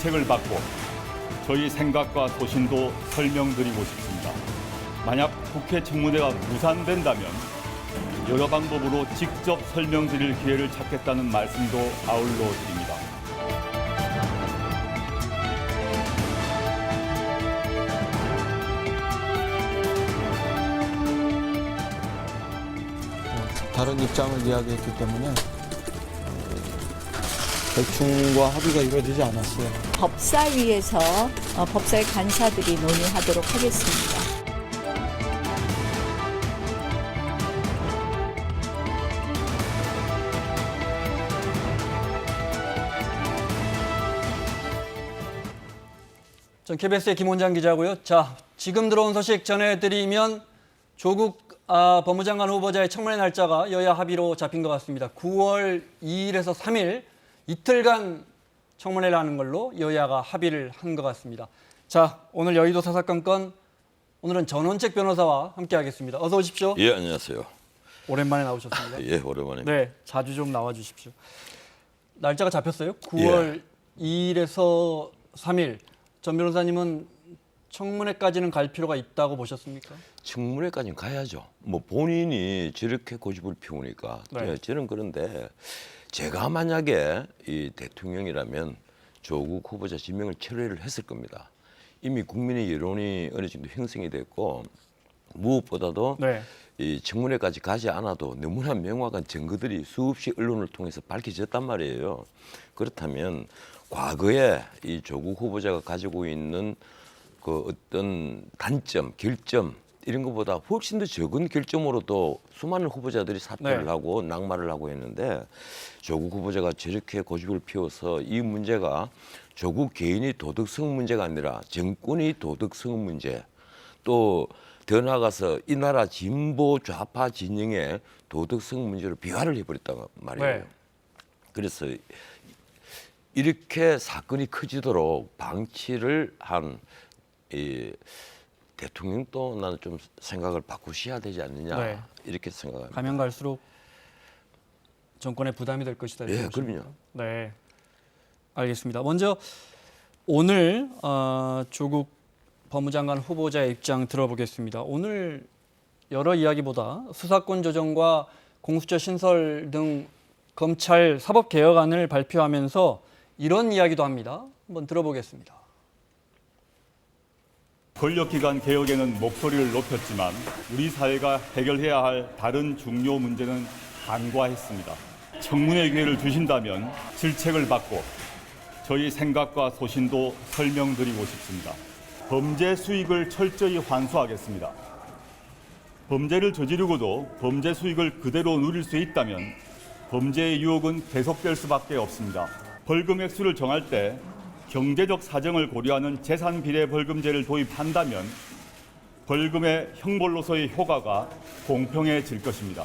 질책을 받고 저희 생각과 소신도 설명드리고 싶습니다. 만약 국회 청문회가 무산된다면 여러 방법으로 직접 설명드릴 기회를 찾겠다는 말씀도 아울러 드립니다. 다른 입장을 이야기했기 때문에 대충과 합의가 이루어지지 않았어요. 법사위에서 법사위 간사들이 논의하도록 하겠습니다. 전 KBS의 김원장 기자고요. 자, 지금 들어온 소식 전해드리면 조국 법무장관 후보자의 청문회 날짜가 여야 합의로 잡힌 것 같습니다. 9월 2일에서 3일 이틀간 청문회를 하는 걸로 여야가 합의를 한 것 같습니다. 자, 오늘 여의도 사사건건 오늘은 전원책 변호사와 함께하겠습니다. 어서 오십시오. 예, 안녕하세요. 오랜만에 나오셨습니다. 예, 오랜만에. 네, 자주 좀 나와 주십시오. 날짜가 잡혔어요? 9월 2일에서 3일. 전 변호사님은 청문회까지는 갈 필요가 있다고 보셨습니까? 청문회까지는 가야죠. 뭐 본인이 저렇게 고집을 피우니까. 네. 저는 그런데 제가 만약에 이 대통령이라면 조국 후보자 지명을 철회를 했을 겁니다. 이미 국민의 여론이 어느 정도 형성이 됐고 무엇보다도 네. 이 청문회까지 가지 않아도 너무나 명확한 증거들이 수없이 언론을 통해서 밝혀졌단 말이에요. 그렇다면 과거에 이 조국 후보자가 가지고 있는 그 어떤 단점, 결점 이런 것보다 훨씬 더 적은 결점으로도 수많은 후보자들이 사퇴를 네. 하고 낙마를 하고 했는데 조국 후보자가 저렇게 고집을 피워서 이 문제가 조국 개인의 도덕성 문제가 아니라 정권의 도덕성 문제 또 더 나아가서 이 나라 진보 좌파 진영의 도덕성 문제로 비화를 해버렸단 말이에요. 네. 그래서 이렇게 사건이 커지도록 방치를 한 이 대통령도 나는 좀 생각을 바꾸셔야 되지 않느냐 네. 이렇게 생각합니다. 가면 갈수록 정권에 부담이 될 것이다. 이렇게 예, 보십니까? 그럼요. 네, 알겠습니다. 먼저 오늘 조국 법무장관 후보자의 입장 들어보겠습니다. 오늘 여러 이야기보다 수사권 조정과 공수처 신설 등 검찰 사법개혁안을 발표하면서 이런 이야기도 합니다. 한번 들어보겠습니다. 권력기관 개혁에는 목소리를 높였지만 우리 사회가 해결해야 할 다른 중요 문제는 간과했습니다. 청문회 기회를 주신다면 질책을 받고 저희 생각과 소신도 설명드리고 싶습니다. 범죄 수익을 철저히 환수하겠습니다. 범죄를 저지르고도 범죄 수익을 그대로 누릴 수 있다면 범죄의 유혹은 계속될 수밖에 없습니다. 벌금 액수를 정할 때 경제적 사정을 고려하는 재산비례벌금제를 도입한다면 벌금의 형벌로서의 효과가 공평해질 것입니다.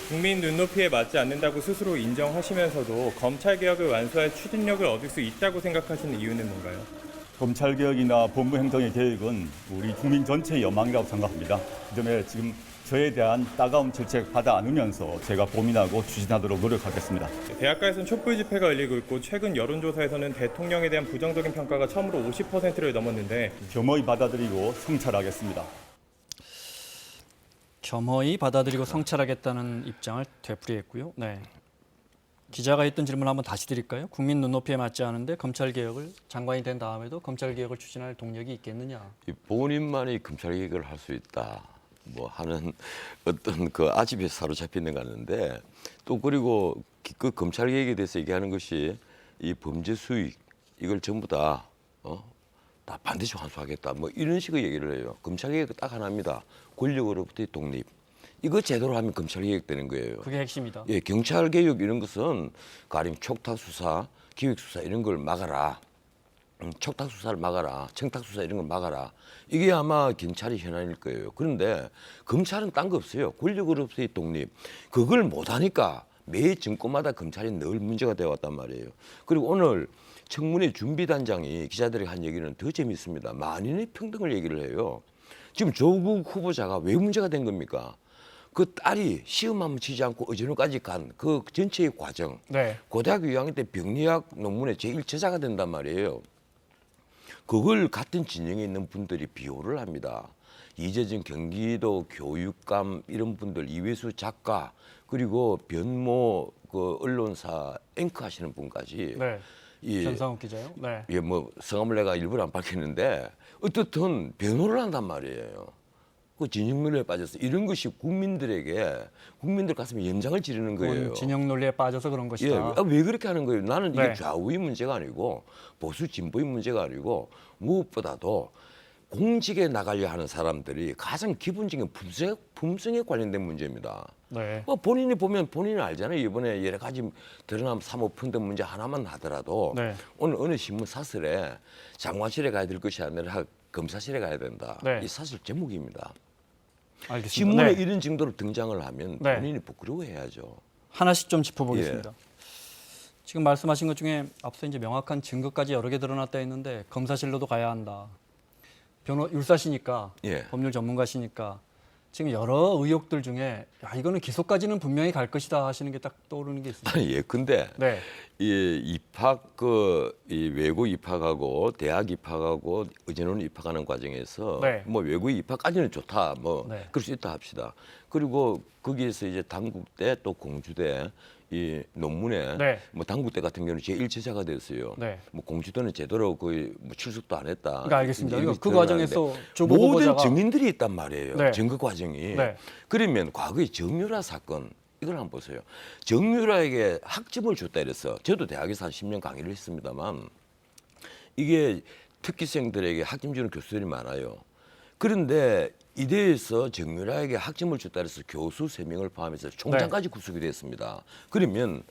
국민 눈높이에 맞지 않는다고 스스로 인정하시면서도 검찰개혁을 완수할 추진력을 얻을 수 있다고 생각하시는 이유는 뭔가요? 검찰개혁이나 법무행정의 개혁은 우리 국민 전체의 연망이라고 생각합니다. 그 점에 지금 저에 대한 따가운 질책 받아 안으면서 제가 고민하고 추진하도록 노력하겠습니다. 대학가에서는 촛불 집회가 열리고 있고 최근 여론조사에서는 대통령에 대한 부정적인 평가가 처음으로 50%를 넘었는데 겸허히 받아들이고 성찰하겠습니다. 겸허히 받아들이고 성찰하겠다는 입장을 되풀이했고요. 네. 기자가 했던 질문 한번 다시 드릴까요? 국민 눈높이에 맞지 않은데 검찰개혁을 장관이 된 다음에도 검찰개혁을 추진할 동력이 있겠느냐? 본인만이 검찰개혁을 할 수 있다. 뭐 하는 어떤 그 아집에 사로잡히는 것 같는데 또 그리고 그 검찰개혁에 대해서 얘기하는 것이 이 범죄 수익 이걸 전부 다 반드시 환수하겠다 뭐 이런 식의 얘기를 해요. 검찰개혁 딱 하나입니다. 권력으로부터의 독립. 이거 제대로 하면 검찰개혁 되는 거예요. 그게 핵심이다. 예, 경찰개혁 이런 것은 가령 촉탁수사, 기획수사 이런 걸 막아라. 촉탁수사를 막아라. 청탁수사 이런 걸 막아라. 이게 아마 경찰의 현안일 거예요. 그런데 검찰은 딴 거 없어요. 권력으로부터의 독립. 그걸 못하니까 매 정권마다 검찰이 늘 문제가 되어왔단 말이에요. 그리고 오늘 청문회 준비단장이 기자들에게 한 얘기는 더 재밌습니다. 만인의 평등을 얘기를 해요. 지금 조국 후보자가 왜 문제가 된 겁니까? 그 딸이 시험 한번 치지 않고 의전까지 간 그 전체의 과정. 네. 고등학교 2학년 때 병리학 논문의 제1저자가 된단 말이에요. 그걸 같은 진영에 있는 분들이 비호를 합니다. 이재정 경기도 교육감 이런 분들, 이회수 작가, 그리고 변모 그 언론사 앵커 하시는 분까지 네. 이 전상욱 기자요. 네. 예, 뭐 성함을 내가 일부러 안 밝히는데 어떻든 변호를 한단 말이에요. 그 진영 논리에 빠져서 이런 것이 국민들 가슴에 연장을 지르는 거예요. 진영 논리에 빠져서 그런 예, 것이다. 왜 그렇게 하는 거예요? 나는 이게 네. 좌우의 문제가 아니고 보수 진보의 문제가 아니고 무엇보다도 공직에 나가려 하는 사람들이 가장 기본적인 품성에 관련된 문제입니다. 네. 뭐 본인이 보면 본인이 알잖아요. 이번에 여러 가지 드러난 사모펀드 문제 하나만 하더라도 네. 오늘 어느 신문 사설에 장관실에 가야 될 것이 아니라 검사실에 가야 된다. 네. 이 사실 제목입니다. 알겠습니다. 신문에 네. 이런 정도로 등장을 하면 네. 본인이 부끄러워해야죠. 하나씩 좀 짚어보겠습니다. 예. 지금 말씀하신 것 중에 앞서 이제 명확한 증거까지 여러 개 드러났다 했는데 검사실로도 가야 한다. 율사시니까 예. 법률 전문가시니까 지금 여러 의혹들 중에 야, 이거는 기소까지는 분명히 갈 것이다 하시는 게 딱 떠오르는 게 있습니다. 아니 예, 근데 네. 이 입학 이 외고 입학하고 대학 입학하고 의전원 입학하는 과정에서 네. 뭐 외고 입학까지는 좋다 뭐 네. 그럴 수 있다 합시다. 그리고 거기에서 이제 당국대 또 공주대 이 논문에 네. 뭐 당국대 같은 경우는 제1제자가 됐어요. 네. 뭐 공주대는 제대로 거의 뭐 출석도 안 했다. 그러니까 알겠습니다. 이런 그러니까 것이 그 드러나는데 과정에서 조국 모든 후보자가 증인들이 있단 말이에요. 네. 증거 과정이. 네. 그러면 과거의 정유라 사건 이걸 한번 보세요. 정유라에게 학점을 줬다 이랬어. 저도 대학에서 한 10년 강의를 했습니다만 이게 특기생들에게 학점 주는 교수들이 많아요. 그런데 이대에서 정유라에게 학점을 줬다 해서 교수 3명을 포함해서 총장까지 구속이 됐습니다. 그러면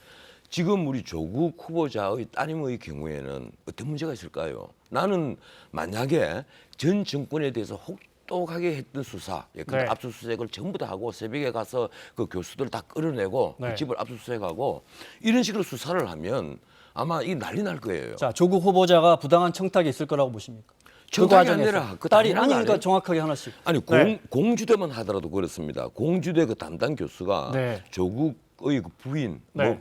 지금 우리 조국 후보자의 따님의 경우에는 어떤 문제가 있을까요? 나는 만약에 전 정권에 대해서 혹독하게 했던 수사, 예컨대 네. 압수수색을 전부 다 하고 새벽에 가서 그 교수들 다 끌어내고 네. 그 집을 압수수색하고 이런 식으로 수사를 하면 아마 이게 난리 날 거예요. 자, 조국 후보자가 부당한 청탁이 있을 거라고 보십니까? 그 청탁이 과정에서 아니라 그 딸이 당연한 아니 거 그러니까 아니에요? 정확하게 하나씩. 아니 네. 공주대만 하더라도 그렇습니다. 공주대 그 담당 교수가 네. 조국의 그 부인 네.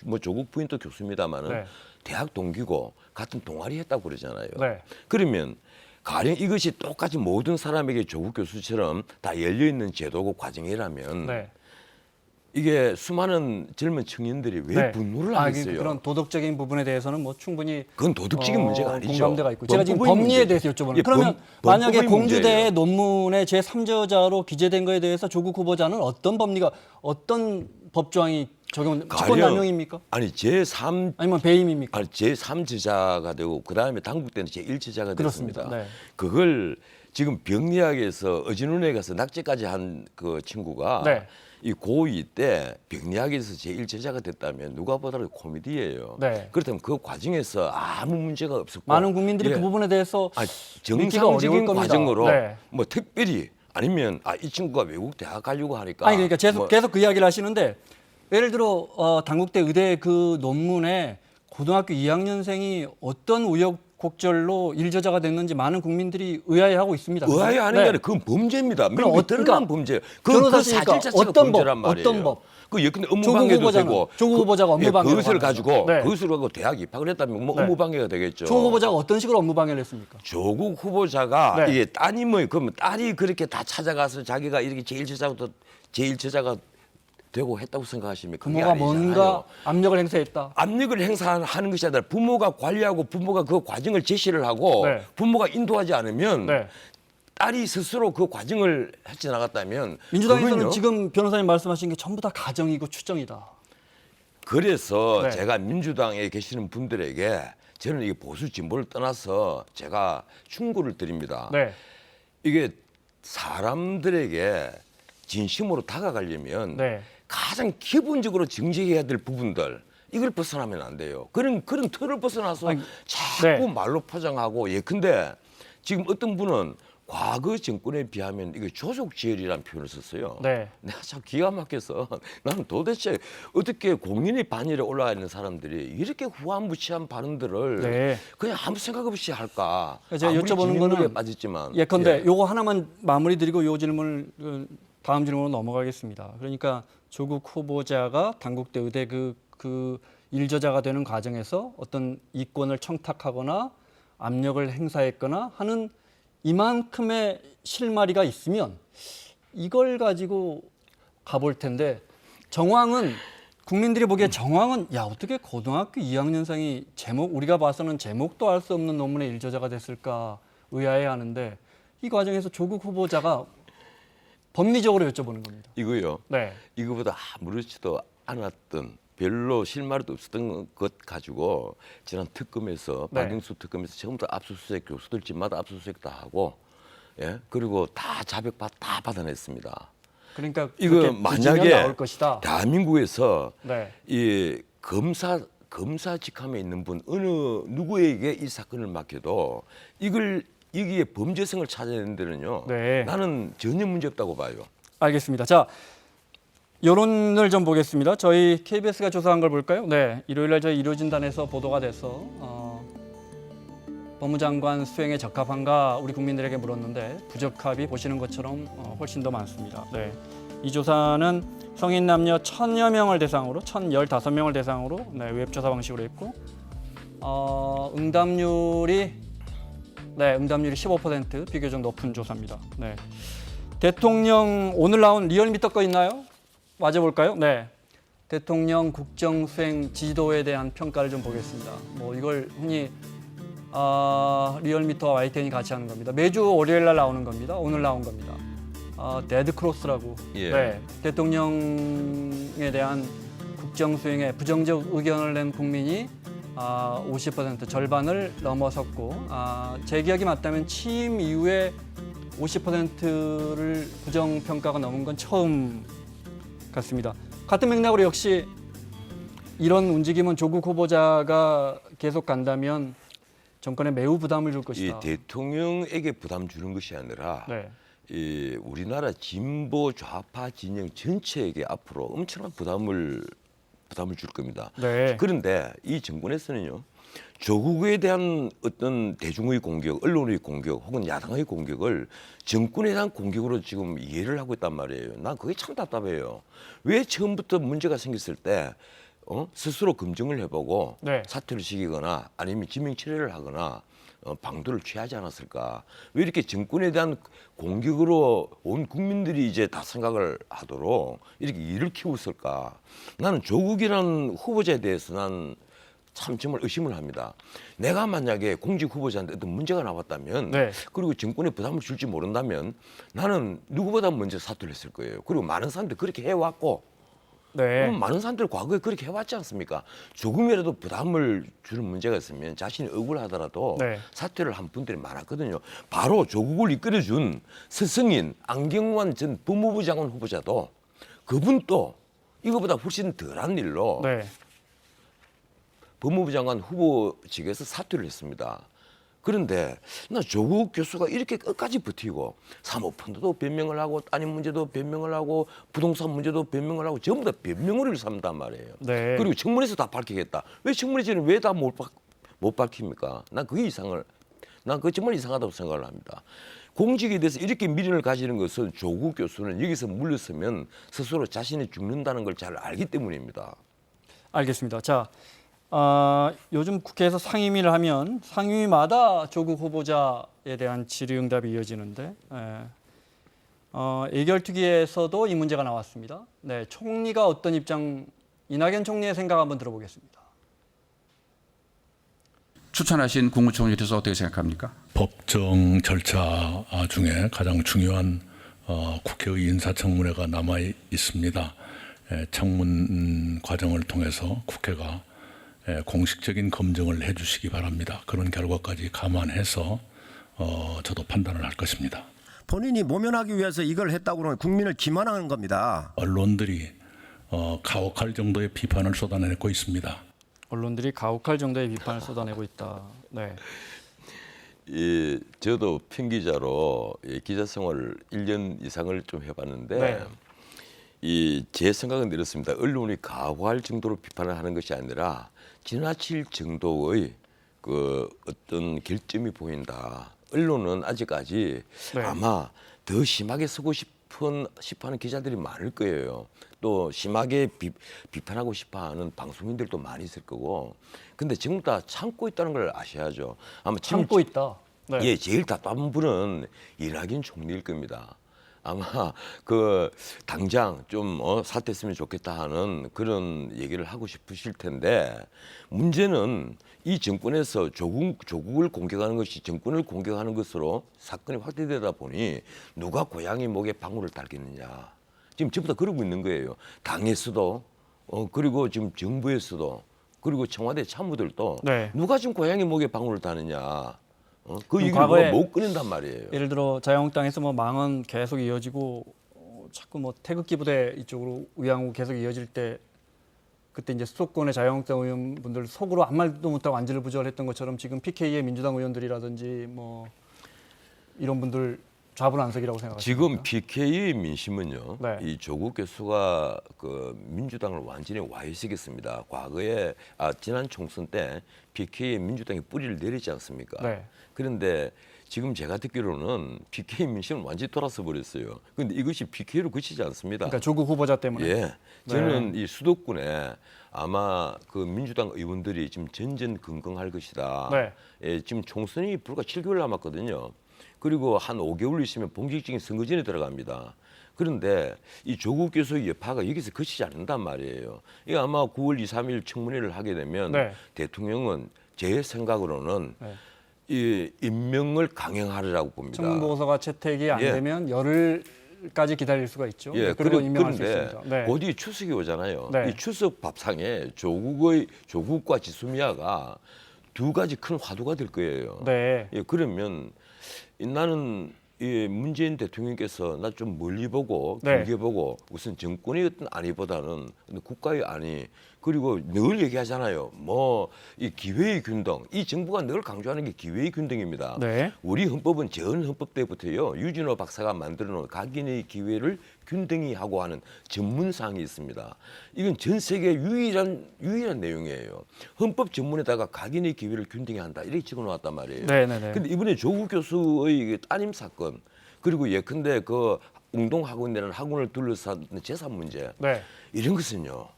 뭐 조국 부인도 교수입니다만은 네. 대학 동기고 같은 동아리 했다고 그러잖아요. 네. 그러면 가령 이것이 똑같이 모든 사람에게 조국 교수처럼 다 열려 있는 제도고 과정이라면 네. 이게 수많은 젊은 청년들이 왜 네. 분노를 아, 하겠어요? 그런 도덕적인 부분에 대해서는 뭐 충분히 그건 도덕적인 문제가 아니죠. 공감대가 있고 제가 지금 법법의 법리에 문제죠. 대해서 여쭤보는 예, 그러면 법법의 만약에 공주대의 문제예요. 논문에 제3저자로 기재된 거에 대해서 조국 후보자는 어떤 법리가 어떤 법조항이 적용 직권남용입니까? 아니 제3 아니면 배임입니까? 아니 제3제자가 되고 그다음에 당국대는 제1제자가 그렇습니다. 됐습니다. 네. 그걸 지금 병리학에서 어진운에 가서 낙제까지 한 그 친구가 네. 이 고2 때 병리학에서 제1제자가 됐다면 누가 보더라도 코미디예요. 네. 그렇다면 그 과정에서 아무 문제가 없었고 많은 국민들이 예. 그 부분에 대해서 아니, 믿기가 어려울 정상적인 겁니다. 과정으로 네. 뭐 특별히 아니면 이 친구가 외국 대학 가려고 하니까 아니 그러니까 뭐 계속 그 이야기를 하시는데 예를 들어 당국대 의대 그 논문에 고등학교 2학년생이 어떤 우여곡절로 일저자가 됐는지 많은 국민들이 의아해하고 있습니다. 의아해하는 게 네. 아니라 그건 범죄입니다. 그럼 미국에 드러난 그러니까 범죄. 변호사시니까 사실 자체가 어떤 법, 범죄란 말이에요. 어떤 법? 그 예컨대 조국 업무방해도 후보자는- 되고 조국 후보자가 업무방해로 그것을 가는 가지고 거죠. 네. 그것을 가지고 대학 입학을 했다면 뭐 네. 업무방해가 되겠죠. 조 후보자가 어떤 식으로 업무 방해를 했습니까? 조국 후보자가 네. 이게 따님의 그러면 딸이 그렇게 다 찾아가서 자기가 이렇게 제일제자가 되고 했다고 생각하십니까? 그게 부모가 아니잖아요. 뭔가 압력을 행사했다. 압력을 행사하는 것이 아니라 부모가 관리하고 부모가 그 과정을 제시를 하고 네. 부모가 인도하지 않으면 네. 딸이 스스로 그 과정을 헤쳐 나갔다면 민주당에서는 그건요. 지금 변호사님 말씀하신 게 전부 다 가정이고 추정이다. 그래서 네. 제가 민주당에 계시는 분들에게 저는 이게 보수 진보를 떠나서 제가 충고를 드립니다. 네. 이게 사람들에게 진심으로 다가가려면 네. 가장 기본적으로 정직해야 될 부분들 이걸 벗어나면 안 돼요. 그런 틀을 벗어나서 아니, 자꾸 네. 말로 포장하고 예컨대 지금 어떤 분은 과거 정권에 비하면 이게 조족지혈이라는 표현을 썼어요. 네. 내가 참 기가 막혀서 나는 도대체 어떻게 공인의 반열에 올라와 있는 사람들이 이렇게 후한무치한 발언들을 네. 그냥 아무 생각 없이 할까? 제가 아무리 여쭤보는 진행력에 거는 빠졌지만 예컨대 예. 요거 하나만 마무리 드리고 요 질문을 다음 질문으로 넘어가겠습니다. 그러니까 조국 후보자가 당국대 의대 그 일저자가 되는 과정에서 어떤 이권을 청탁하거나 압력을 행사했거나 하는 이만큼의 실마리가 있으면 이걸 가지고 가볼 텐데 정황은 국민들이 보기에 정황은 야 어떻게 고등학교 2학년생이 제목 우리가 봐서는 제목도 알 수 없는 논문의 일저자가 됐을까 의아해하는데 이 과정에서 조국 후보자가 법리적으로 여쭤보는 겁니다. 이거요. 네. 이거보다 아무렇지도 않았던 별로 실마리도 없었던 것 가지고 지난 특검에서 네. 박영수 특검에서 처음부터 압수수색 교수들 집마다 압수수색 다 하고 예 그리고 다 자백 다 받아냈습니다. 그러니까 이거 그렇게 만약에 뒤지면 나올 것이다. 대한민국에서 네. 이 검사 직함에 있는 분 어느 누구에게 이 사건을 맡겨도 이걸 여기에 범죄성을 찾아내는 데는요. 네. 나는 전혀 문제 없다고 봐요. 알겠습니다. 자, 여론을 좀 보겠습니다. 저희 KBS가 조사한 걸 볼까요? 네, 일요일날 저희 일요진단에서 보도가 돼서 법무장관 수행에 적합한가 우리 국민들에게 물었는데 부적합이 보시는 것처럼 훨씬 더 많습니다. 네, 이 조사는 성인 남녀 1,000여 명을 대상으로 1,015명을 대상으로 네, 웹조사 방식으로 했고 응답률이 15% 비교적 높은 조사입니다. 네. 대통령 오늘 나온 리얼미터 거 있나요? 맞아볼까요? 네. 대통령 국정수행 지도에 대한 평가를 좀 보겠습니다. 뭐 이걸 흔히 리얼미터와 YTN이 같이 하는 겁니다. 매주 월요일 날 나오는 겁니다. 오늘 나온 겁니다. 데드크로스라고. 예. 네. 대통령에 대한 국정수행에 부정적 의견을 낸 국민이 50% 절반을 넘어섰고 제 기억이 맞다면 취임 이후에 50%를 부정평가가 넘은 건 처음 같습니다. 같은 맥락으로 역시 이런 움직임은 조국 후보자가 계속 간다면 정권에 매우 부담을 줄 이 것이다. 대통령에게 부담 주는 것이 아니라 네. 이 우리나라 진보 좌파 진영 전체에게 앞으로 엄청난 부담을 줄 겁니다. 네. 그런데 이 정권에서는요. 조국에 대한 어떤 대중의 공격, 언론의 공격 혹은 야당의 공격을 정권에 대한 공격으로 지금 이해를 하고 있단 말이에요. 난 그게 참 답답해요. 왜 처음부터 문제가 생겼을 때 스스로 검증을 해보고 네. 사퇴를 시키거나 아니면 지명철회를 하거나 방도를 취하지 않았을까? 왜 이렇게 정권에 대한 공격으로 온 국민들이 이제 다 생각을 하도록 이렇게 일을 키웠을까? 나는 조국이라는 후보자에 대해서 난 참 정말 의심을 합니다. 내가 만약에 공직 후보자한테 어떤 문제가 나왔다면 네. 그리고 정권에 부담을 줄지 모른다면 나는 누구보다 먼저 사퇴를 했을 거예요. 그리고 많은 사람들이 그렇게 해왔고 네. 많은 사람들 과거에 그렇게 해왔지 않습니까? 조금이라도 부담을 주는 문제가 있으면 자신이 억울하더라도 네. 사퇴를 한 분들이 많았거든요. 바로 조국을 이끌어준 서성인 안경환 전 법무부 장관 후보자도 그분도 이거보다 훨씬 덜한 일로 네. 법무부 장관 후보직에서 사퇴를 했습니다. 그런데 나 조국 교수가 이렇게 끝까지 버티고 사모펀드도 변명을 하고 따님 문제도 변명을 하고 부동산 문제도 변명을 하고 전부 다 변명을 삼단 말이에요. 네. 그리고 청문회에서 다 밝히겠다. 왜 청문회에서는 왜 다 못 밝힙니까? 난 그게 정말 이상하다고 생각을 합니다. 공직에 대해서 이렇게 미련을 가지는 것은 조국 교수는 여기서 물러서면 스스로 자신이 죽는다는 걸 잘 알기 때문입니다. 알겠습니다. 자, 요즘 국회에서 상임위를 하면 상임위마다 조국 후보자에 대한 질의응답이 이어지는데 예결특위에서도 이 문제가 나왔습니다. 네, 총리가 어떤 입장, 이낙연 총리의 생각 한번 들어보겠습니다. 추천하신 국무총리에 대해서 어떻게 생각합니까? 법정 절차 중에 가장 중요한 국회의 인사청문회가 남아 있습니다. 청문 과정을 통해서 국회가 공식적인 검증을 해주시기 바랍니다. 그런 결과까지 감안해서 저도 판단을 할 것입니다. 본인이 모면하기 위해서 이걸 했다고 그러면 국민을 기만하는 겁니다. 언론들이 가혹할 정도의 비판을 쏟아내고 있습니다. 언론들이 가혹할 정도의 비판을 쏟아내고 있다. 네. 저도 편기자로 기자 생활 1년 이상을 좀 해봤는데 네. 제 생각은 이렇습니다. 언론이 가혹할 정도로 비판을 하는 것이 아니라 지나칠 정도의 그 어떤 결점이 보인다. 언론은 아직까지 네. 아마 더 심하게 쓰고 싶어하는 기자들이 많을 거예요. 또 심하게 비판하고 싶어하는 방송인들도 많이 있을 거고. 근데 지금 다 참고 있다는 걸 아셔야죠. 아마 지금 참고 있다. 네. 예, 제일 답답한 분은 이낙연 총리일 겁니다. 아마 그 당장 좀 사퇴했으면 좋겠다 하는 그런 얘기를 하고 싶으실 텐데, 문제는 이 정권에서 조국을 공격하는 것이 정권을 공격하는 것으로 사건이 확대되다 보니 누가 고양이 목에 방울을 달겠느냐. 지금 전부 다 그러고 있는 거예요. 당에서도 그리고 지금 정부에서도 그리고 청와대 참모들도 네. 누가 지금 고양이 목에 방울을 다느냐. 그 얘기를 과거에 못 끊는단 말이에요. 예를 들어 자유한국당에서 뭐 망언 계속 이어지고 자꾸 뭐 태극기 부대 이쪽으로 의향으로 계속 이어질 때 그때 이제 수도권의 자유한국당 의원분들 속으로 아무 말도 못하고 안절부절했던 것처럼 지금 PK의 민주당 의원들이라든지 뭐 이런 분들 좌불안석이라고 생각하십니까? 지금 PK의 민심은요. 네. 이 조국 교수가 그 민주당을 완전히 와해시켰습니다. 과거에 지난 총선 때 PK의 민주당이 뿌리를 내리지 않습니까? 네. 그런데 지금 제가 듣기로는 PK 민심은 완전히 돌아서 버렸어요. 그런데 이것이 PK로 그치지 않습니다. 그러니까 조국 후보자 때문에. 예, 저는 이 수도권에 아마 그 민주당 의원들이 지금 전전긍긍할 것이다. 네. 예, 지금 총선이 불과 7개월 남았거든요. 그리고 한 5개월 있으면 본격적인 선거전에 들어갑니다. 그런데 이 조국 교수의 여파가 여기서 그치지 않는단 말이에요. 이게 아마 9월 2, 3일 청문회를 하게 되면 네. 대통령은 제 생각으로는 네. 이 임명을 강행하리라고 봅니다. 청문보고서가 채택이 안 예. 되면 열흘까지 기다릴 수가 있죠. 예, 그리고 임명할 수 그런데 있습니다. 네. 곧 이 추석이 오잖아요. 네. 이 추석 밥상에 조국과 지소미아가 두 가지 큰 화두가 될 거예요. 네. 예, 그러면 나는 이 문재인 대통령께서 나 좀 멀리 보고 네. 길게 보고 우선 정권의 어떤 안위보다는 국가의 안위, 그리고 늘 얘기하잖아요. 뭐 이 기회의 균등, 이 정부가 늘 강조하는 게 기회의 균등입니다. 네. 우리 헌법은 전 헌법 때부터요, 유진호 박사가 만들어놓은 각인의 기회를 균등히 하고 하는 전문사항이 있습니다. 이건 전 세계 유일한 내용이에요. 헌법 전문에다가 각인의 기회를 균등히 한다 이렇게 적어놓았단 말이에요. 네네네. 근데 이번에 조국 교수의 따님 사건, 그리고 예컨대 그 운동학원이라는 학원을 둘러싼 재산 문제, 네. 이런 것은요,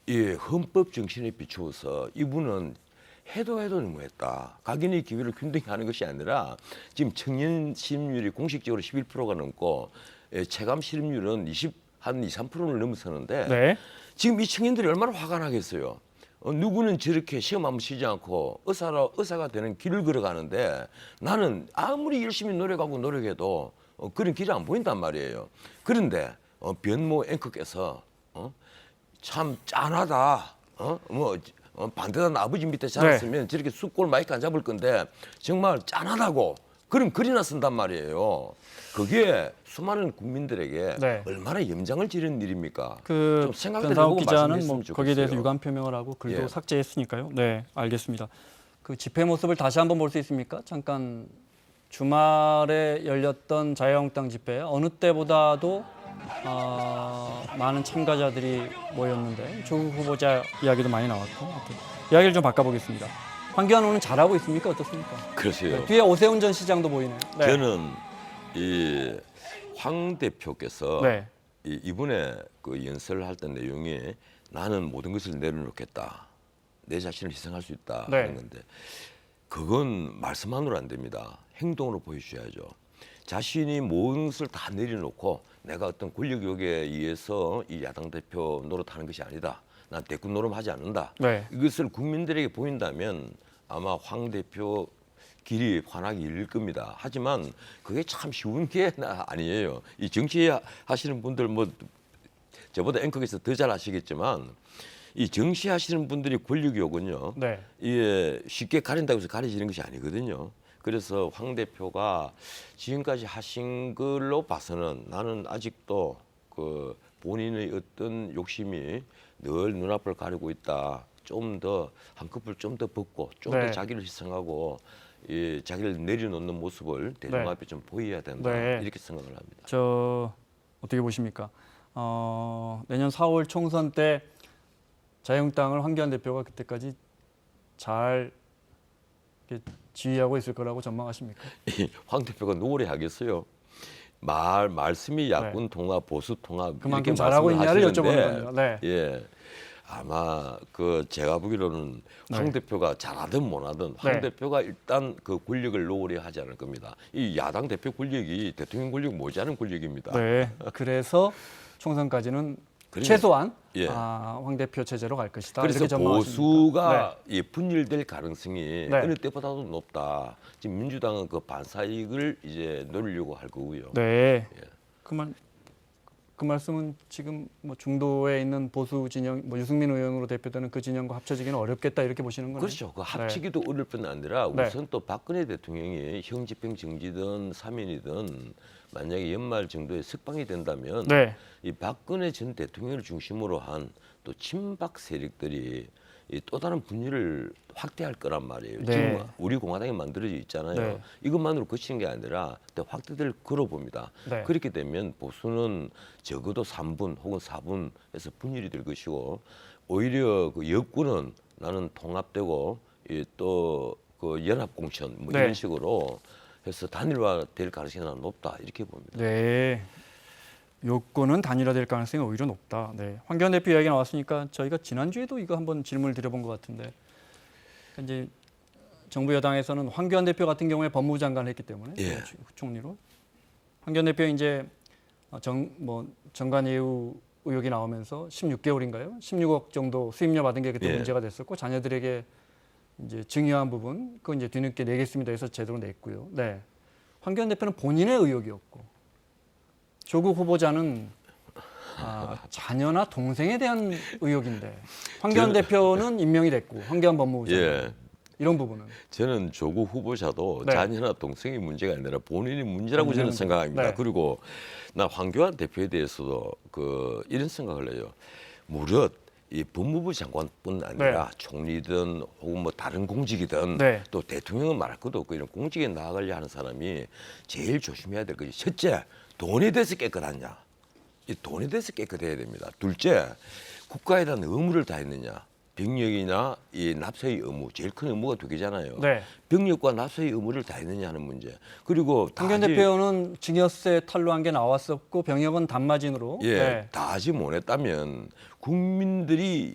이 헌법 정신에 비추어서 이분은 해도 너무했다. 각인의 기회를 균등히 하는 것이 아니라 지금 청년 실업률이 공식적으로 11%가 넘고 체감 실업률은 한 2, 3%를 넘어서는데 네. 지금 이 청년들이 얼마나 화가 나겠어요. 누구는 저렇게 시험 한번 쉬지 않고 의사가 되는 길을 걸어가는데 나는 아무리 열심히 노력해도 그런 길이 안 보인단 말이에요. 그런데 변모 앵커께서 참 짠하다. 반대하는 아버지 밑에 자랐으면 저렇게 쑥골 마이크 안 잡을 건데 정말 짠하다고 그런 글이나 쓴단 말이에요. 그게 수많은 국민들에게 네. 얼마나 염장을 지르는 일입니까? 그 좀 생각들 변상욱 해보고 기자는 말씀했으면 뭐 좋겠어요. 거기에 대해서 유감 표명을 하고 글도 예. 삭제했으니까요. 네, 알겠습니다. 그 집회 모습을 다시 한번 볼 수 있습니까? 잠깐 주말에 열렸던 자유한국당 집회 어느 때보다도 많은 참가자들이 모였는데 조국 후보자 이야기도 많이 나왔고 이야기를 좀 바꿔보겠습니다. 황교안 의원은 잘하고 있습니까? 어떻습니까? 그러세요. 네, 뒤에 오세훈 전 시장도 보이네요. 네. 저는 이 황 대표께서 네. 이번에 그 연설을 할 때 내용이 나는 모든 것을 내려놓겠다. 내 자신을 희생할 수 있다 네. 하는 건데 그건 말씀만으로 안 됩니다. 행동으로 보여줘야죠. 자신이 모든 것을 다 내려놓고 내가 어떤 권력욕에 의해서 이 야당 대표 노릇하는 것이 아니다. 난 대권 노름하지 않는다. 네. 이것을 국민들에게 보인다면 아마 황 대표 길이 환하게 열릴 겁니다. 하지만 그게 참 쉬운 게 아니에요. 이 정치 하시는 분들 뭐 저보다 앵커께서 더 잘 아시겠지만 이 정치하시는 분들이 권력욕은요. 네. 이게 쉽게 가린다고 해서 가려지는 것이 아니거든요. 그래서 황 대표가 지금까지 하신 걸로 봐서는 나는 아직도 그 본인의 어떤 욕심이 늘 눈앞을 가리고 있다. 좀 더 한꺼풀 좀 더 벗고 좀 더 네. 자기를 희생하고 이 자기를 내려놓는 모습을 대중 네. 앞에 좀 보여야 된다. 네. 이렇게 생각을 합니다. 저 어떻게 보십니까? 내년 4월 총선 때 자유한국당을 황교안 대표가 그때까지 잘 이렇게 지휘하고 있을 거라고 전망하십니까? 황 대표가 노래 하겠어요. 말씀이 야권 통합, 보수 통합 그만큼 이렇게 잘하고 있냐를 말씀을 여쭤보는 하시는데, 거죠. 네. 예. 아마 그 제가 보기로는 황 대표가 잘하든 못하든 황 네. 대표가 일단 그 권력을 놓으려 하지 않을 겁니다. 이 야당 대표 권력이 대통령 권력 모자는 권력입니다. 네. 그래서 총선까지는 그러니까, 최소한 예. 황 대표 체제로 갈 것이다. 그래서 이렇게 전망하십니까? 보수가 예, 분열될 가능성이 네. 어느 때보다도 높다. 지금 민주당은 그 반사이익을 이제 노리려고 할 거고요. 네. 예. 그 말씀은 지금 뭐 중도에 있는 보수 진영, 뭐 유승민 의원으로 대표되는 그 진영과 합쳐지기는 어렵겠다 이렇게 보시는 거네요. 그렇죠. 그 합치기도 어려울 뿐 아니라 네. 우선 또 박근혜 대통령이 형집행 정지든 사면이든 만약에 연말 정도에 석방이 된다면 네. 이 박근혜 전 대통령을 중심으로 한 또 친박 세력들이 이 또 다른 분열을 확대할 거란 말이에요. 네. 지금 우리 공화당이 만들어져 있잖아요. 네. 이것만으로 그치는 게 아니라 또 확대될 걸어봅니다. 네. 그렇게 되면 보수는 적어도 3분 혹은 4분에서 분열이 될 것이고 오히려 그 여권은 나는 통합되고 또 그 연합공천 뭐 네. 이런 식으로 해서 단일화될 가능성이 나는 높다 이렇게 봅니다. 네. 요건은 단일화될 가능성이 오히려 높다. 네. 황교안 대표 이야기 나왔으니까 저희가 지난주에도 이거 한번 질문을 드려본 것 같은데 이제 정부 여당에서는 황교안 대표 같은 경우에 법무부 장관을 했기 때문에 예. 총리로 황교안 대표 이제 정관 예우 의혹이 나오면서 16개월인가요? 16억 정도 수임료 받은 게 그때 예. 문제가 됐었고 자녀들에게 이제 증여한 부분 그거 이제 뒤늦게 내겠습니다 해서 제대로 냈고요. 네. 황교안 대표는 본인의 의혹이었고 조국 후보자는 자녀나 동생에 대한 의혹인데 황교안 대표는 임명이 됐고 황교안 법무부 장관 예. 이런 부분은 저는 조국 후보자도 네. 자녀나 동생의 문제가 아니라 본인의 문제라고 저는 생각합니다. 네. 그리고 나 황교안 대표에 대해서도 이런 생각을 해요. 무릇 이 법무부 장관뿐 아니라 총리든 혹은 뭐 다른 공직이든 네. 또 대통령은 말할 것도 없고 이런 공직에 나아가려 하는 사람이 제일 조심해야 될 것이 첫째 돈에 대해서 깨끗하냐. 이 돈에 대해서 깨끗해야 됩니다. 둘째 국가에 대한 의무를 다했느냐. 병력이나 이 납세의 의무 제일 큰 의무가 두 개잖아요. 네. 병력과 납세의 의무를 다했느냐 하는 문제. 그리고 황교안 대표는 증여세 탄로한 게 나왔었고 병역은 단마진으로 예, 네. 다하지 못했다면 국민들이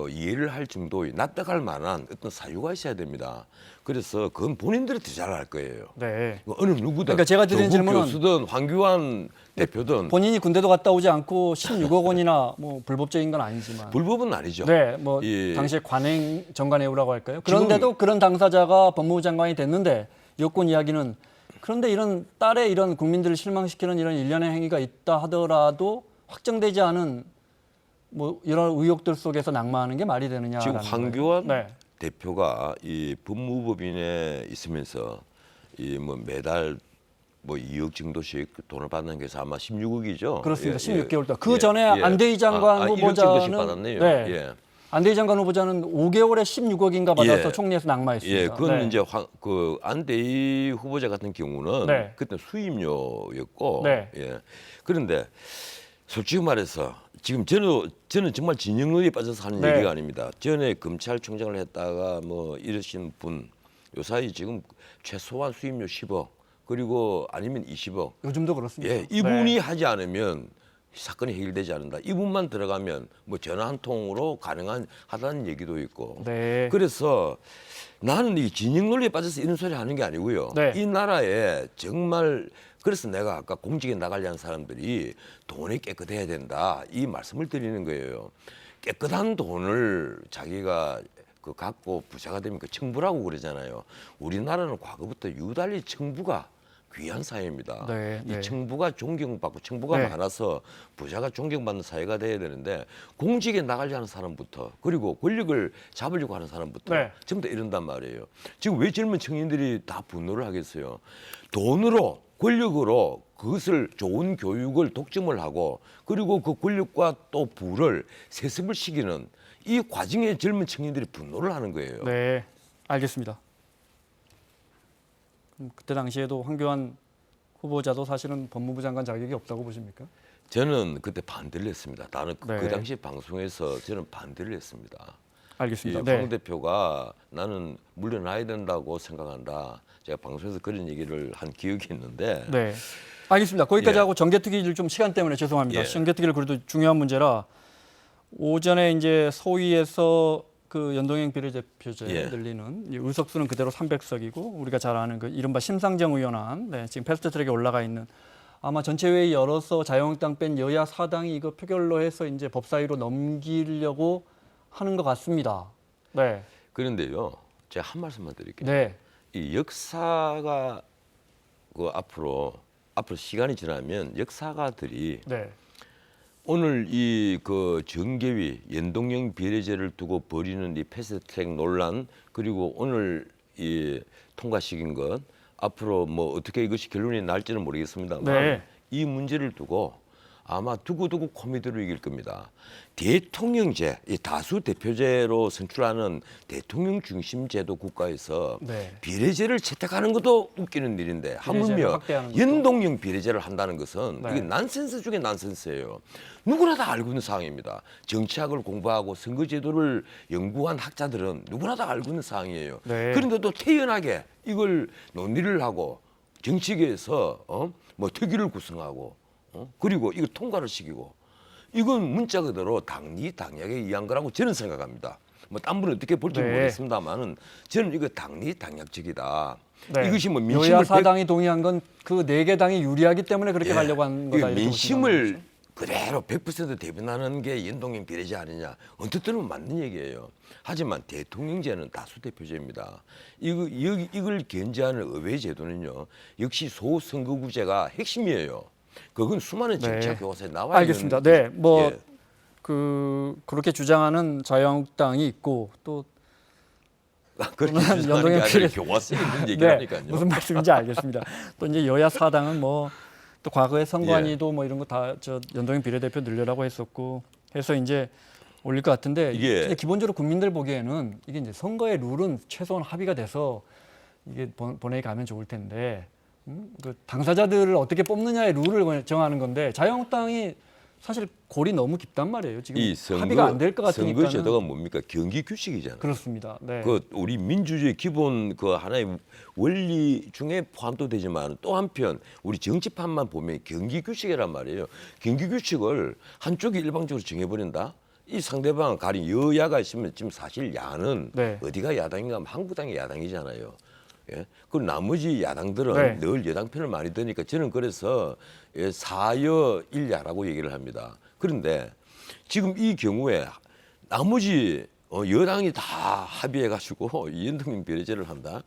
이해를 할 정도의 납득할 만한 어떤 사유가 있어야 됩니다. 그래서 그건 본인들이 더 잘 알 거예요. 네. 어느 누구든 그러니까 제가 드린 조국 질문은 교수든 황교안 대표든 본인이 군대도 갔다 오지 않고 16억 원이나 뭐 불법적인 건 아니지만 불법은 아니죠. 네, 뭐 예. 당시에 관행 정관예우라고 할까요? 그런데도 그런 당사자가 법무부 장관이 됐는데 여권 이야기는 그런데 이런 딸의 이런 국민들을 실망시키는 이런 일련의 행위가 있다 하더라도 확정되지 않은 뭐 이런 의혹들 속에서 낙마하는 게 말이 되느냐? 지금 황교안 네. 대표가 이 법무법인에 있으면서 이 뭐 매달 뭐 2억 정도씩 돈을 받는 게 아마 16억이죠. 그렇습니다. 16개월 동안. 그 전에 안대희 장관 1억 정도씩 후보자는 받았네요. 네. 예. 안대희 장관 후보자는 5개월에 16억인가 받아서 예. 총리에서 낙마했습니다. 예, 그건 네. 이제 그 안대희 후보자 같은 경우는 네. 그때 수임료였고, 네. 예. 그런데 솔직히 말해서 지금 저는 정말 진영론에 빠져서 하는 네. 얘기가 아닙니다. 전에 검찰총장을 했다가 뭐 이러신 분, 요 사이 지금 최소한 수임료 10억 그리고 아니면 20억. 요즘도 그렇습니다. 예, 이분이 네. 하지 않으면 사건이 해결되지 않는다. 이분만 들어가면 뭐 전화 한 통으로 가능하다는 얘기도 있고. 네. 그래서 나는 이 진영 논리에 빠져서 이런 소리 하는 게 아니고요. 네. 이 나라에 정말 그래서 내가 아까 공직에 나가려는 사람들이 돈이 깨끗해야 된다. 이 말씀을 드리는 거예요. 깨끗한 돈을 자기가 갖고 부자가 되면 그 청부라고 그러잖아요. 우리나라는 과거부터 유달리 청부가 귀한 사회입니다. 네, 네. 이 청부가 존경받고 청부가 네. 많아서 부자가 존경받는 사회가 돼야 되는데 공직에 나가려고 하는 사람부터 그리고 권력을 잡으려고 하는 사람부터 네. 전부 다 이런단 말이에요. 지금 왜 젊은 청년들이 다 분노를 하겠어요? 돈으로 권력으로 그것을 좋은 교육을 독점을 하고 그리고 그 권력과 또 부를 세습을 시키는 이 과정에 젊은 청년들이 분노를 하는 거예요. 네, 알겠습니다. 그럼 그때 당시에도 황교안 후보자도 사실은 법무부 장관 자격이 없다고 보십니까? 저는 그때 반대를 했습니다. 나는 네. 그 당시 방송에서 저는 반대를 했습니다. 알겠습니다. 이 네. 황 대표가 나는 물러나야 된다고 생각한다. 제가 방송에서 그런 얘기를 한 기억이 있는데 네. 알겠습니다. 거기까지 예. 하고 정개특위를 좀 시간 때문에 죄송합니다. 예. 정개특위를 그래도 중요한 문제라 오전에 이제 소위에서 그 연동형 비례대표제 예. 늘리는 이 의석수는 그대로 300석이고 우리가 잘 아는 그 이른바 심상정 의원안 네, 지금 패스트트랙에 올라가 있는 아마 전체 회의 열어서 자유한국당 뺀 여야 4당이 이거 표결로 해서 이제 법사위로 넘기려고 하는 것 같습니다. 네. 그런데요. 제가 한 말씀만 드릴게요. 네. 이 역사가 그 앞으로 시간이 지나면 역사가들이 네. 오늘 이 그 정계위 연동형 비례제를 두고 벌이는 이 패스트트랙 논란 그리고 오늘 이 통과시킨 것 앞으로 뭐 어떻게 이것이 결론이 날지는 모르겠습니다만 네. 이 문제를 두고 아마 두고두고 코미디로 이길 겁니다. 대통령제, 이 다수 대표제로 선출하는 대통령 중심 제도 국가에서 네. 비례제를 채택하는 것도 웃기는 일인데 비례제를 하물며 확대하는 것도. 연동형 비례제를 한다는 것은 네. 이게 난센스 중에 난센스예요. 누구나 다 알고 있는 사항입니다. 정치학을 공부하고 선거제도를 연구한 학자들은 누구나 다 알고 있는 사항이에요. 네. 그런데도 태연하게 이걸 논의를 하고 정치계에서 뭐 특위를 구성하고 그리고 이걸 통과를 시키고 이건 문자 그대로 당리당략에 의한 거라고 저는 생각합니다. 뭐 딴 분은 어떻게 볼지 네. 모르겠습니다만은 저는 이거 당리당략적이다. 네. 이것이 뭐 여야 민심을 사당이 동의한 건 그 네 개 당이 유리하기 때문에 그렇게 예. 가려고 한 거다. 이거 이렇게 민심을 보시면 그대로 100% 대변하는 게 연동형 비례제 아니냐. 언뜻 들으면 맞는 얘기예요. 하지만 대통령제는 다수 대표제입니다. 이걸 견제하는 의회 제도는요. 역시 소선거구제가 핵심이에요. 그건 수많은 정치학 네. 교과서에 나와 알겠습니다. 있는 네, 뭐 예. 그렇게 주장하는 자유한국당이 있고 또 그렇게 저는 주장하는 게 연동형 아니라 비례- 교과서에 있는 네, 얘기라니까요. 무슨 말씀인지 알겠습니다. 또 이제 여야 사당은 뭐 또 과거에 선관위도 뭐 이런 거 다 저 연동형 비례대표 늘려라고 했었고 해서 이제 올릴 것 같은데 이게- 이제 기본적으로 국민들 보기에는 이게 이제 선거의 룰은 최소한 합의가 돼서 이게 본회의 가면 좋을 텐데 그 당사자들을 어떻게 뽑느냐의 룰을 정하는 건데 자유한국당이 사실 골이 너무 깊단 말이에요. 지금 이 선거, 합의가 안 될 것 같으니까 선거제도가 뭡니까? 경기 규칙이잖아요. 그렇습니다. 네. 그 우리 민주주의 기본 그 하나의 원리 중에 포함도 되지만 또 한편 우리 정치판만 보면 경기 규칙이란 말이에요. 경기 규칙을 한쪽이 일방적으로 정해버린다. 이 상대방 가령 여야가 있으면 지금 사실 야는 네. 어디가 야당인가 하면 한국당이 야당이잖아요. 예? 그리고 나머지 야당들은 네. 늘 여당 편을 많이 드니까 저는 그래서 사여 일야라고 얘기를 합니다. 그런데 지금 이 경우에 나머지 여당이 다 합의해가지고 연동형 비례제를 한다.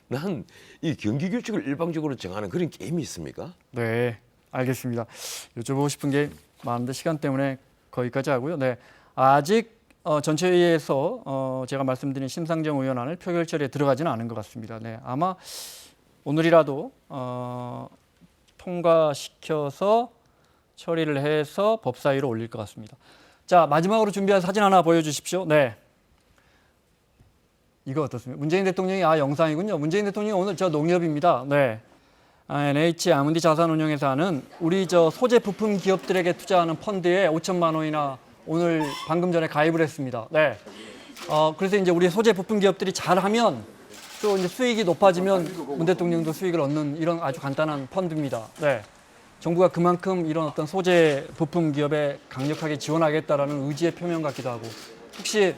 난 이 경기 규칙을 일방적으로 정하는 그런 게임이 있습니까? 네, 알겠습니다. 여쭤보고 싶은 게 많은데 시간 때문에 거기까지 하고요. 네, 아직 전체회의에서 제가 말씀드린 심상정 의원안을 표결 처리에 들어가지는 않은 것 같습니다. 네, 아마 오늘이라도 통과시켜서 처리를 해서 법사위로 올릴 것 같습니다. 자, 마지막으로 준비한 사진 하나 보여주십시오. 네. 이거 어떻습니까? 문재인 대통령이 영상이군요. 문재인 대통령이 오늘 농협입니다. 네. NH 아문디 자산운용에서 하는 우리 소재 부품 기업들에게 투자하는 펀드에 5천만 원이나 오늘 방금 전에 가입을 했습니다. 네. 그래서 이제 우리 소재 부품 기업들이 잘하면 또 이제 수익이 높아지면 문 대통령도 수익을 얻는 이런 아주 간단한 펀드입니다. 네. 정부가 그만큼 이런 어떤 소재 부품 기업에 강력하게 지원하겠다라는 의지의 표명 같기도 하고 혹시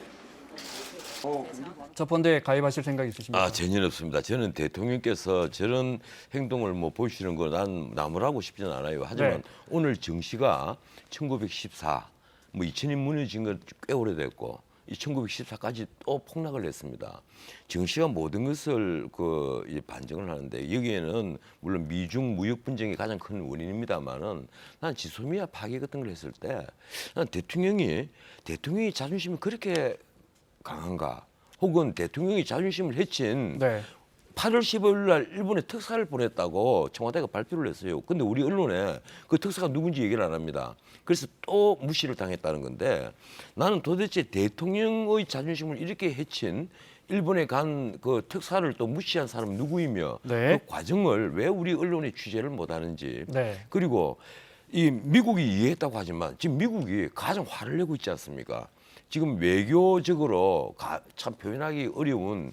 저 펀드에 가입하실 생각 있으십니까? 전혀 없습니다. 저는 대통령께서 저런 행동을 보시는 거 난 나무라고 싶지는 않아요. 하지만 네. 오늘 정시가 1914, 2000년 무너진 건 꽤 오래됐고 이 1914까지 또 폭락을 했습니다. 정시가 모든 것을 반증을 하는데 여기에는 물론 미중 무역 분쟁이 가장 큰 원인입니다만은 난 지소미아 파괴 같은 걸 했을 때 난 대통령이 자존심이 그렇게 강한가? 혹은 대통령이 자존심을 해친 네. 8월 15일 날 일본에 특사를 보냈다고 청와대가 발표를 했어요. 근데 우리 언론에 그 특사가 누군지 얘기를 안 합니다. 그래서 또 무시를 당했다는 건데 나는 도대체 대통령의 자존심을 이렇게 해친 일본에 간 그 특사를 또 무시한 사람은 누구이며 네. 그 과정을 왜 우리 언론이 취재를 못 하는지 네. 그리고 이 미국이 이해했다고 하지만 지금 미국이 가장 화를 내고 있지 않습니까? 지금 외교적으로 참 표현하기 어려운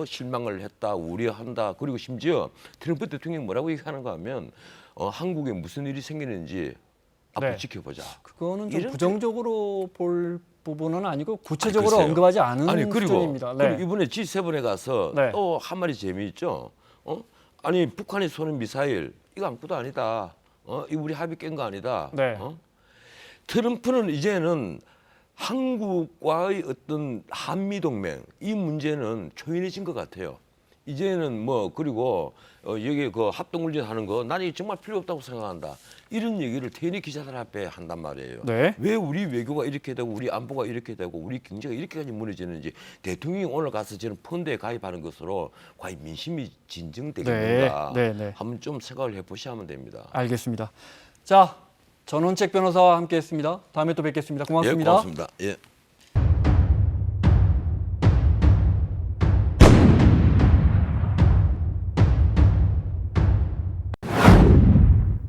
실망을 했다, 우려한다. 그리고 심지어 트럼프 대통령이 뭐라고 얘기하는가 하면 한국에 무슨 일이 생기는지 앞으로 네. 지켜보자. 그거는 좀 이런 부정적으로 볼 부분은 아니고 구체적으로 글쎄요. 언급하지 않은 그리고 수준입니다. 네. 이번에 G7에 가서 네. 또 한 마디 재미있죠. 아니 북한이 쏘는 미사일 이거 아무것도 아니다. 이거 우리 합의 깬 거 아니다. 네. 트럼프는 이제는 한국과의 어떤 한미 동맹 이 문제는 초연해진 것 같아요. 이제는 그리고 여기 그 합동훈련 하는 거 나는 이게 정말 필요 없다고 생각한다. 이런 얘기를 대리 기자들 앞에 한단 말이에요. 네. 왜 우리 외교가 이렇게 되고 우리 안보가 이렇게 되고 우리 경제가 이렇게까지 무너지는지 대통령이 오늘 가서 저는 펀드에 가입하는 것으로 과연 민심이 진정되겠는가 네, 네, 네. 한번 좀 생각을 해보셔야 하면 됩니다. 알겠습니다. 자, 전원책 변호사와 함께했습니다. 다음에 또 뵙겠습니다. 고맙습니다. 예, 고맙습니다. 예.